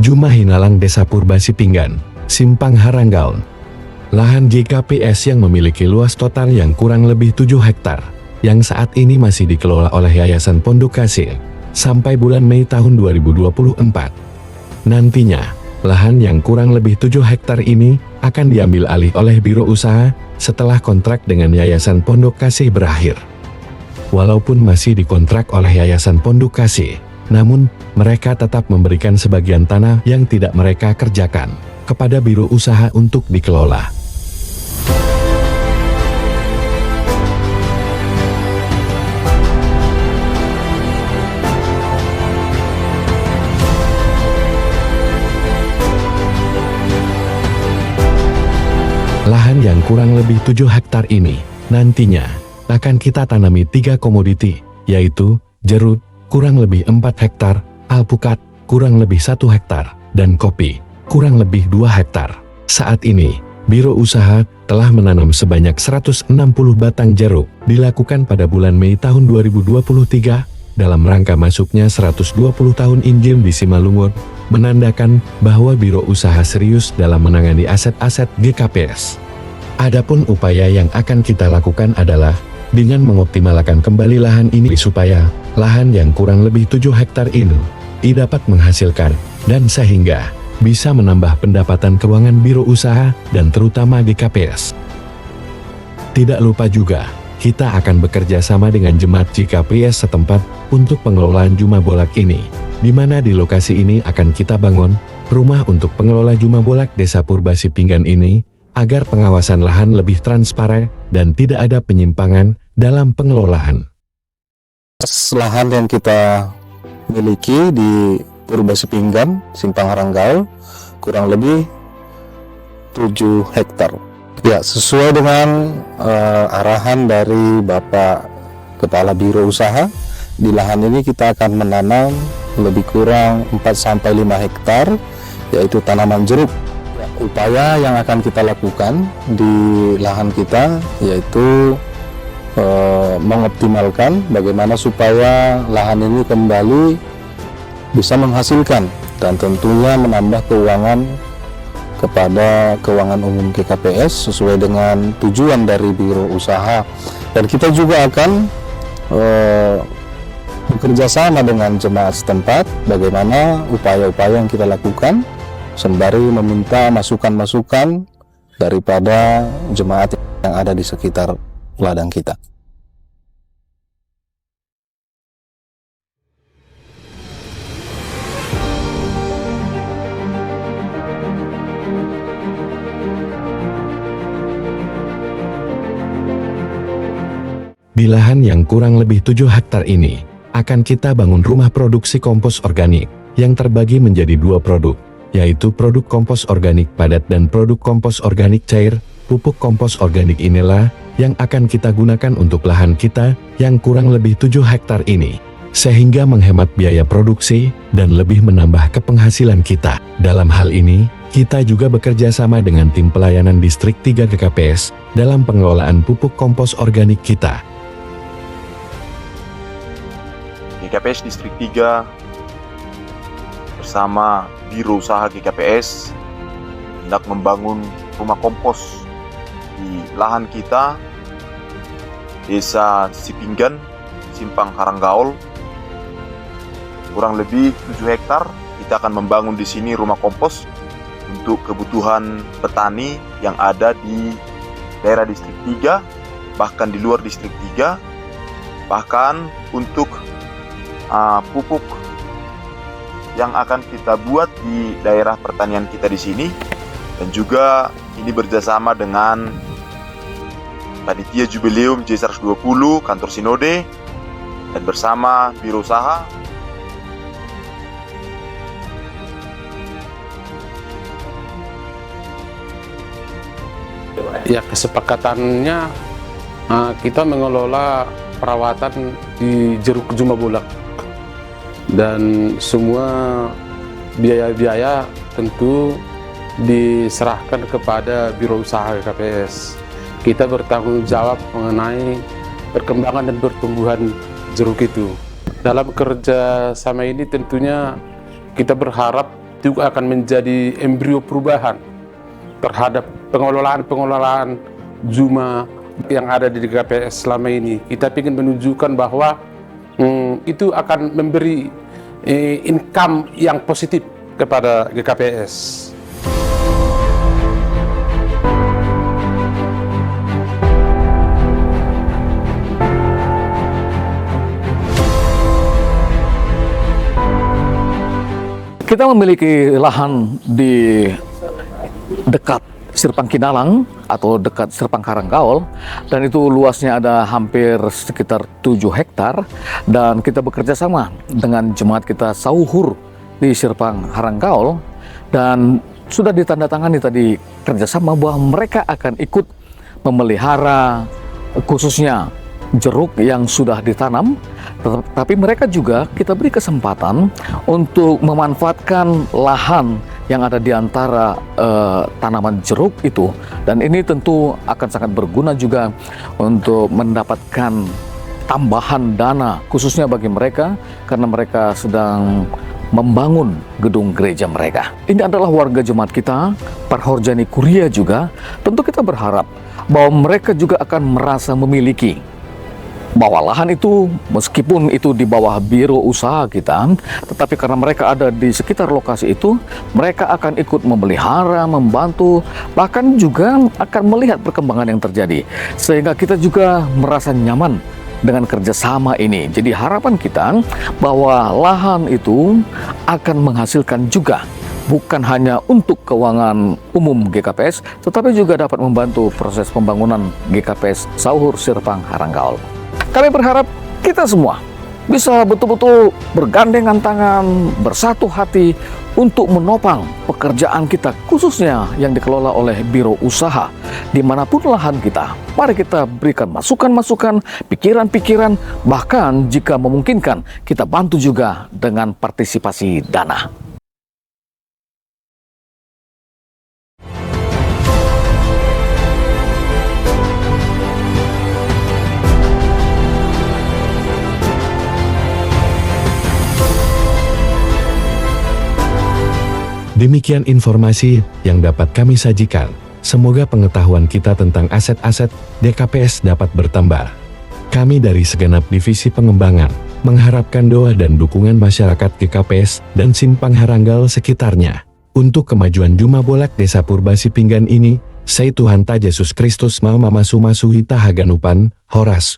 Juma Hinalang Desa Purba Sipinggan, Simpang Haranggaul. Lahan JKPS yang memiliki luas total yang kurang lebih 7 hektar, yang saat ini masih dikelola oleh Yayasan Pondok Kasih, sampai bulan Mei tahun 2024. Nantinya, lahan yang kurang lebih 7 hektar ini akan diambil alih oleh Biro Usaha setelah kontrak dengan Yayasan Pondok Kasih berakhir. Walaupun masih dikontrak oleh Yayasan Pondok Kasih, namun mereka tetap memberikan sebagian tanah yang tidak mereka kerjakan kepada Biro Usaha untuk dikelola. Lahan yang kurang lebih 7 hektar ini nantinya akan kita tanami 3 komoditi, yaitu jeruk kurang lebih 4 hektar, alpukat kurang lebih 1 hektar, dan kopi kurang lebih 2 hektar. Saat ini, Biro Usaha telah menanam sebanyak 160 batang jeruk, dilakukan pada bulan Mei tahun 2023, dalam rangka masuknya 120 tahun Injil di Simalungun, menandakan bahwa Biro Usaha serius dalam menangani aset-aset GKPS. Adapun upaya yang akan kita lakukan adalah dengan mengoptimalkan kembali lahan ini supaya lahan yang kurang lebih 7 hektar ini dapat menghasilkan dan sehingga bisa menambah pendapatan keuangan Biro Usaha dan terutama GKPS. Tidak lupa juga, kita akan bekerja sama dengan jemaat GKPS setempat untuk pengelolaan Juma Bolak ini, di mana di lokasi ini akan kita bangun rumah untuk pengelola Juma Bolak Desa Purba Sipinggan ini, agar pengawasan lahan lebih transparan dan tidak ada penyimpangan dalam pengelolaan. Lahan yang kita miliki di Purba Sipinggan, Simpang Haranggaul, kurang lebih 7 hektar. Ya, sesuai dengan arahan dari Bapak Kepala Biro Usaha, di lahan ini kita akan menanam lebih kurang 4-5 hektar, yaitu tanaman jeruk. Upaya yang akan kita lakukan di lahan kita yaitu mengoptimalkan bagaimana supaya lahan ini kembali bisa menghasilkan dan tentunya menambah keuangan kepada keuangan umum GKPS sesuai dengan tujuan dari Biro Usaha. Dan kita juga akan bekerja sama dengan jemaat setempat bagaimana upaya-upaya yang kita lakukan, sembari meminta masukan-masukan daripada jemaat yang ada di sekitar ladang kita. Di lahan yang kurang lebih 7 hektar ini, akan kita bangun rumah produksi kompos organik yang terbagi menjadi 2 produk, yaitu produk kompos organik padat dan produk kompos organik cair. Pupuk kompos organik inilah yang akan kita gunakan untuk lahan kita yang kurang lebih 7 hektar ini, sehingga menghemat biaya produksi dan lebih menambah kepenghasilan kita. Dalam hal ini, kita juga bekerja sama dengan tim pelayanan Distrik 3 GKPS dalam pengelolaan pupuk kompos organik kita. GKPS Distrik 3 bersama Biro Usaha GKPS hendak membangun rumah kompos di lahan kita, Desa Sipinggan, Simpang Haranggaul, kurang lebih 7 hektar. Kita akan membangun di sini rumah kompos untuk kebutuhan petani yang ada di daerah Distrik 3, bahkan di luar Distrik 3, bahkan untuk pupuk yang akan kita buat di daerah pertanian kita di sini, dan juga ini bekerjasama dengan Panitia Jubileum J120 Kantor Sinode dan bersama Biro Usaha. Ya, kesepakatannya kita mengelola perawatan di jeruk Juma Bolak, dan semua biaya-biaya tentu diserahkan kepada Biro Usaha GKPS. Kita bertanggung jawab mengenai perkembangan dan pertumbuhan jeruk itu. Dalam kerja sama ini tentunya kita berharap itu akan menjadi embrio perubahan terhadap pengelolaan Juma yang ada di GKPS selama ini. Kita ingin menunjukkan bahwa itu akan memberi income yang positif kepada GKPS. Kita memiliki lahan di dekat Sirpang Kinalang atau dekat Sirpang Karanggaol, dan itu luasnya ada hampir sekitar 7 hektar, dan kita bekerja sama dengan jemaat kita Sauhur di Sirpang Karanggaol, dan sudah ditandatangani tadi kerjasama bahwa mereka akan ikut memelihara khususnya jeruk yang sudah ditanam, tapi mereka juga kita beri kesempatan untuk memanfaatkan lahan yang ada di antara tanaman jeruk itu, dan ini tentu akan sangat berguna juga untuk mendapatkan tambahan dana khususnya bagi mereka karena mereka sedang membangun gedung gereja mereka. Ini adalah warga jemaat kita, Parhorjani Kuria juga. Tentu kita berharap bahwa mereka juga akan merasa memiliki bahwa lahan itu meskipun itu di bawah biro usaha kita, tetapi karena mereka ada di sekitar lokasi itu, mereka akan ikut memelihara, membantu, bahkan juga akan melihat perkembangan yang terjadi, sehingga kita juga merasa nyaman dengan kerjasama ini. Jadi harapan kita bahwa lahan itu akan menghasilkan juga bukan hanya untuk keuangan umum GKPS, tetapi juga dapat membantu proses pembangunan GKPS Sauhur Sirpang Karanggaol. Kami berharap kita semua bisa betul-betul bergandengan tangan, bersatu hati untuk menopang pekerjaan kita, khususnya yang dikelola oleh biro usaha dimanapun lahan kita. Mari kita berikan masukan-masukan, pikiran-pikiran, bahkan jika memungkinkan kita bantu juga dengan partisipasi dana. Demikian informasi yang dapat kami sajikan. Semoga pengetahuan kita tentang aset-aset GKPS dapat bertambah. Kami dari segenap divisi pengembangan mengharapkan doa dan dukungan masyarakat GKPS dan Simpang Haranggal sekitarnya untuk kemajuan Juma Bolak Desa Purbasipinggan ini. Sei Tuhan Ta Yesus Kristus mau mamasuhi tahaganupan, horas.